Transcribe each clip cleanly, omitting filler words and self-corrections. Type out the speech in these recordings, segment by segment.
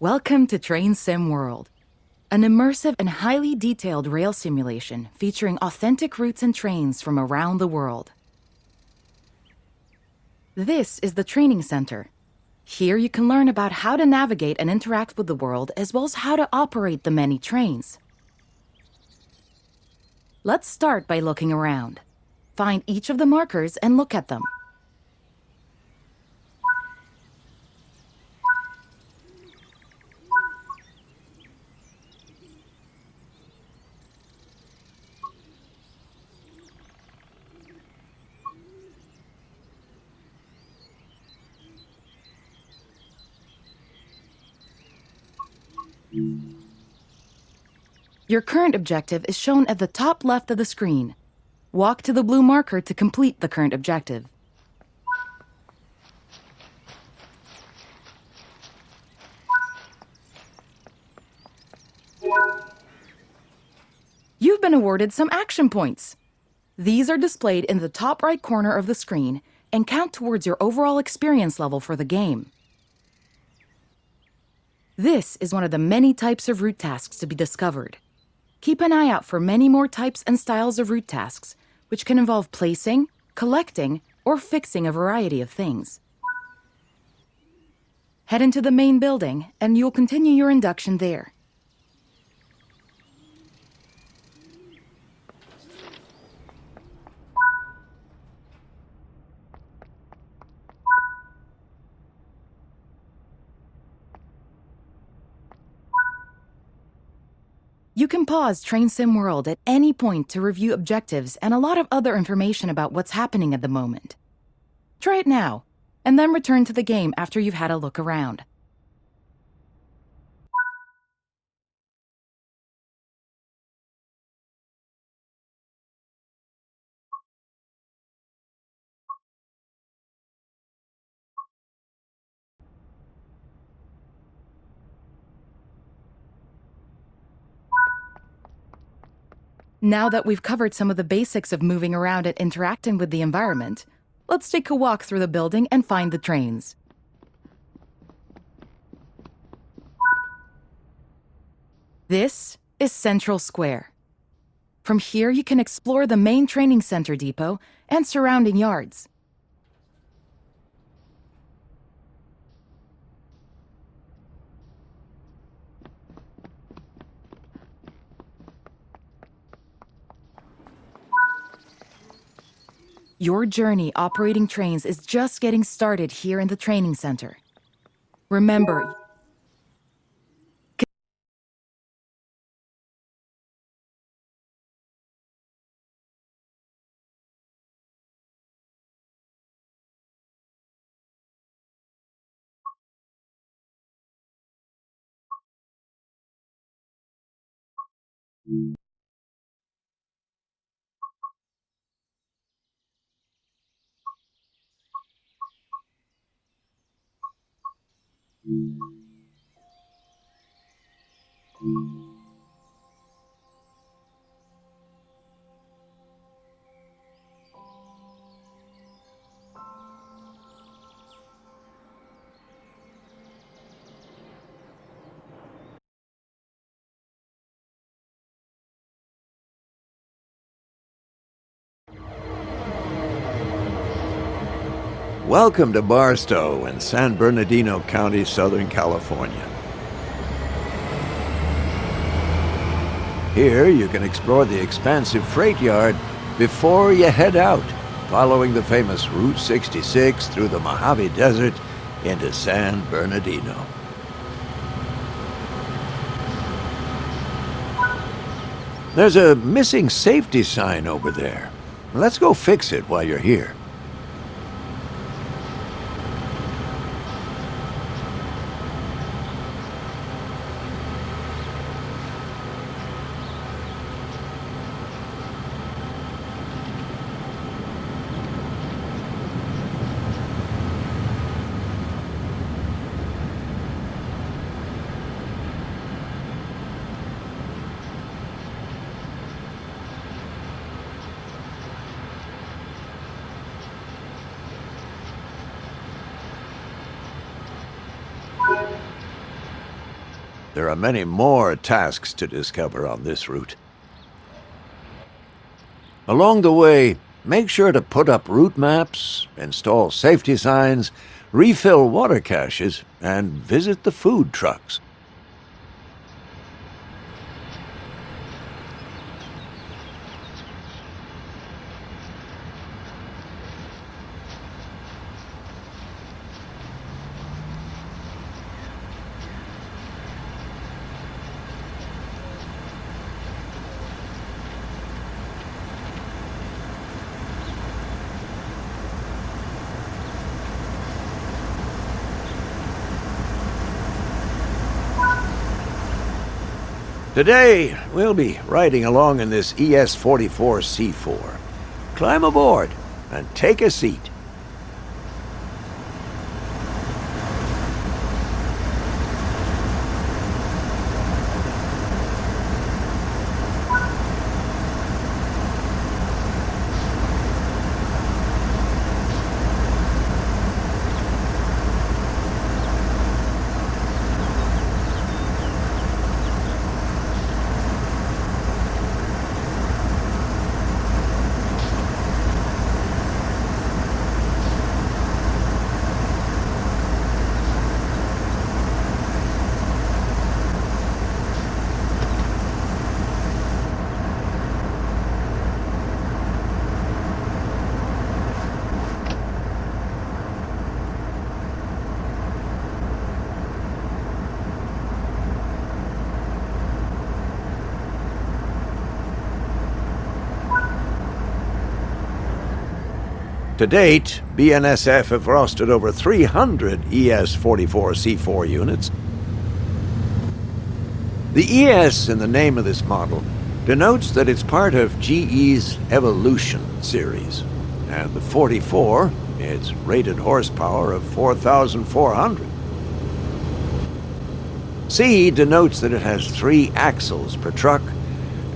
Welcome to Train Sim World, an immersive and highly detailed rail simulation featuring authentic routes and trains from around the world. This is the training center. Here you can learn about how to navigate and interact with the world, as well as how to operate the many trains. Let's start by looking around. Find each of the markers and look at them. Your current objective is shown at the top left of the screen. Walk to the blue marker to complete the current objective. You've been awarded some action points. These are displayed in the top right corner of the screen and count towards your overall experience level for the game. This is one of the many types of route tasks to be discovered. Keep an eye out for many more types and styles of route tasks, which can involve placing, collecting, or fixing a variety of things. Head into the main building, and you'll continue your induction there. You can pause Train Sim World at any point to review objectives and a lot of other information about what's happening at the moment. Try it now, and then return to the game after you've had a look around. Now that we've covered some of the basics of moving around and interacting with the environment, let's take a walk through the building and find the trains. This is Central Square. From here, you can explore the main training center depot and surrounding yards. Your journey operating trains is just getting started here in the training center. Remember, Welcome to Barstow in San Bernardino County, Southern California. Here you can explore the expansive freight yard before you head out, following the famous Route 66 through the Mojave Desert into San Bernardino. There's a missing safety sign over there. Let's go fix it while you're here. There are many more tasks to discover on this route. Along the way, make sure to put up route maps, install safety signs, refill water caches, and visit the food trucks. Today, we'll be riding along in this ES-44C4. Climb aboard and take a seat. To date, BNSF have rostered over 300 ES-44C4 units. The ES in the name of this model denotes that it's part of GE's Evolution series, and the 44, its rated horsepower of 4,400. C denotes that it has 3 axles per truck,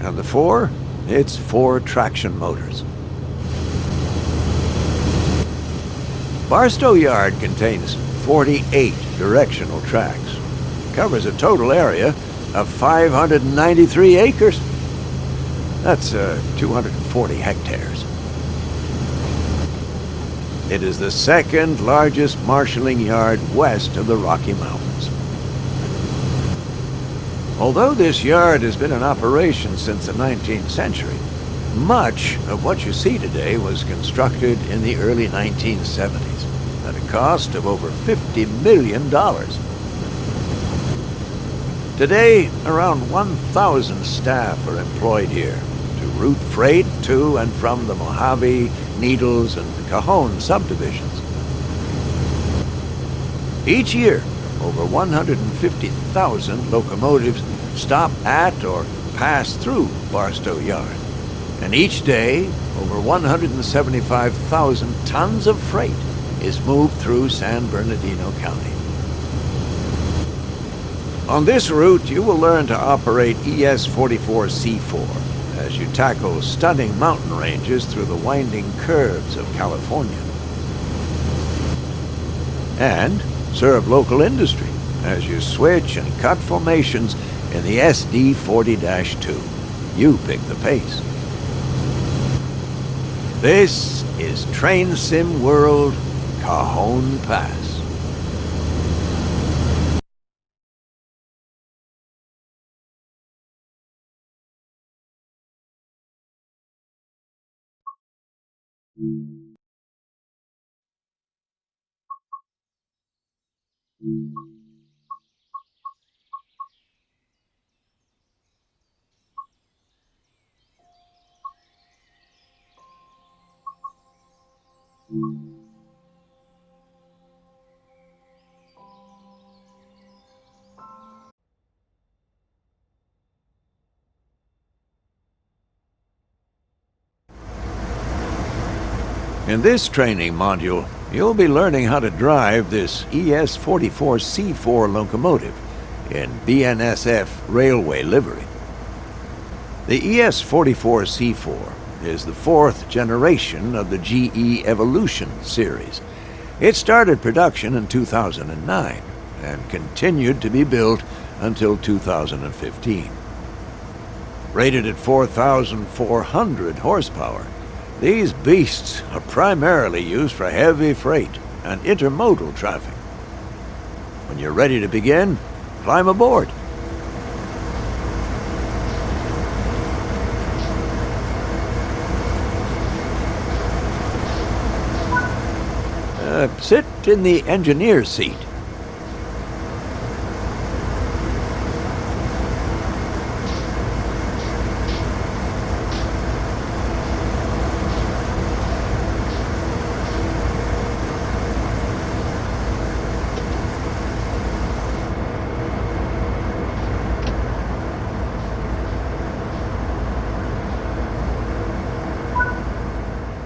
and the 4, it's 4 traction motors. Barstow Yard contains 48 directional tracks. Covers a total area of 593 acres. That's 240 hectares. It is the second largest marshalling yard west of the Rocky Mountains. Although this yard has been in operation since the 19th century, much of what you see today was constructed in the early 1970s at a cost of over $50 million. Today, around 1,000 staff are employed here to route freight to and from the Mojave, Needles, and Cajon subdivisions. Each year, over 150,000 locomotives stop at or pass through Barstow Yard. And each day, over 175,000 tons of freight is moved through San Bernardino County. On this route, you will learn to operate ES-44C4 as you tackle stunning mountain ranges through the winding curves of California. And serve local industry as you switch and cut formations in the SD-40-2. You pick the pace. This is Train Sim World Cajon Pass. In this training module, you'll be learning how to drive this ES-44C4 locomotive in BNSF railway livery. The ES-44C4 is the fourth generation of the GE Evolution series. It started production in 2009 and continued to be built until 2015. Rated at 4,400 horsepower, these beasts are primarily used for heavy freight and intermodal traffic. When you're ready to begin, climb aboard. Sit in the engineer's seat.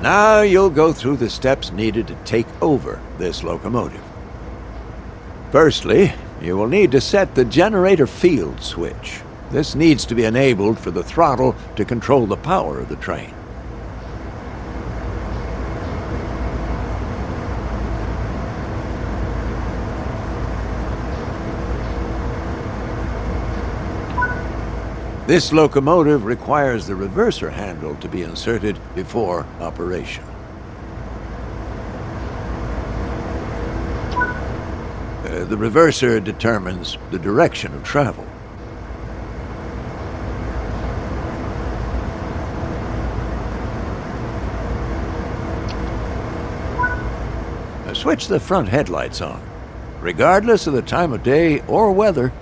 Now you'll go through the steps needed to take over this locomotive. Firstly, you will need to set the generator field switch. This needs to be enabled for the throttle to control the power of the train. This locomotive requires the reverser handle to be inserted before operation. The reverser determines the direction of travel. Switch the front headlights on. Regardless of the time of day or weather,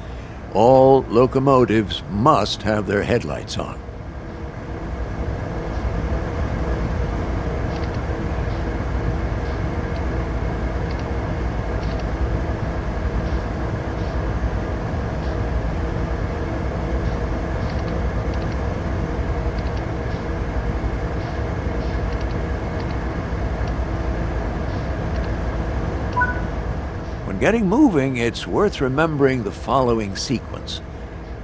all locomotives must have their headlights on. When getting moving, it's worth remembering the following sequence: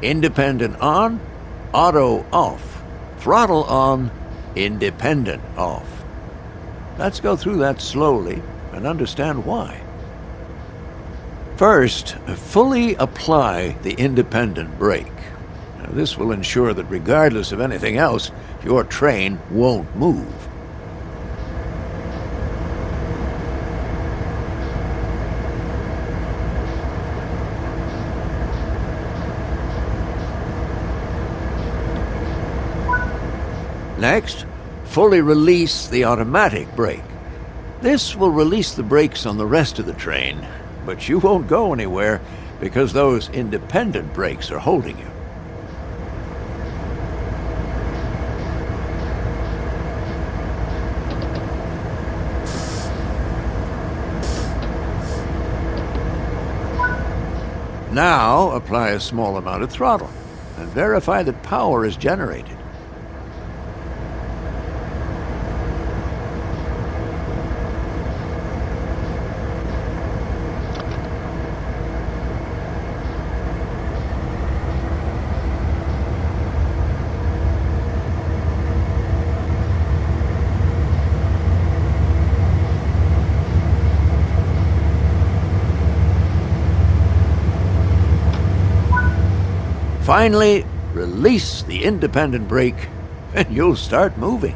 independent on, auto off, throttle on, independent off. Let's go through that slowly and understand why. First, fully apply the independent brake. Now, this will ensure that regardless of anything else, your train won't move. Next, fully release the automatic brake. This will release the brakes on the rest of the train, but you won't go anywhere because those independent brakes are holding you. Now apply a small amount of throttle and verify that power is generated. Finally, release the independent brake and you'll start moving.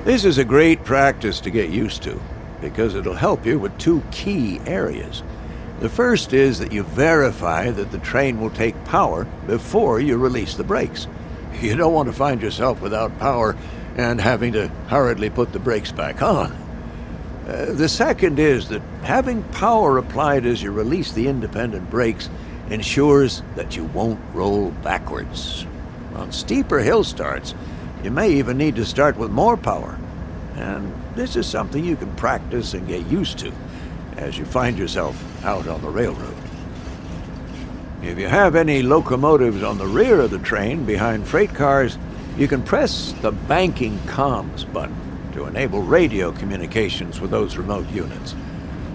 This is a great practice to get used to because it'll help you with two key areas. The first is that you verify that the train will take power before you release the brakes. You don't want to find yourself without power and having to hurriedly put the brakes back on. The second is that having power applied as you release the independent brakes ensures that you won't roll backwards. On steeper hill starts, you may even need to start with more power. And this is something you can practice and get used to as you find yourself out on the railroad. If you have any locomotives on the rear of the train behind freight cars, you can press the banking comms button to enable radio communications with those remote units.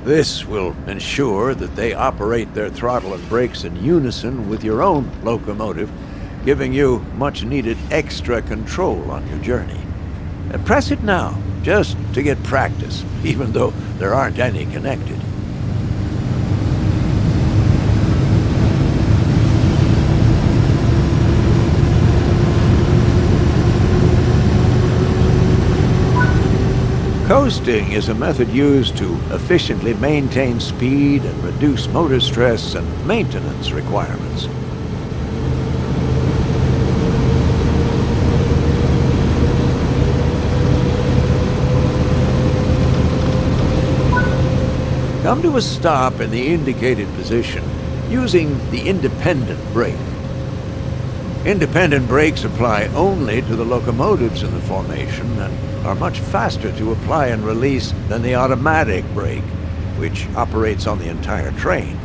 This will ensure that they operate their throttle and brakes in unison with your own locomotive, giving you much-needed extra control on your journey. Press it now, just to get practice, even though there aren't any connected. Coasting is a method used to efficiently maintain speed and reduce motor stress and maintenance requirements. Come to a stop in the indicated position using the independent brake. Independent brakes apply only to the locomotives in the formation and are much faster to apply and release than the automatic brake, which operates on the entire train.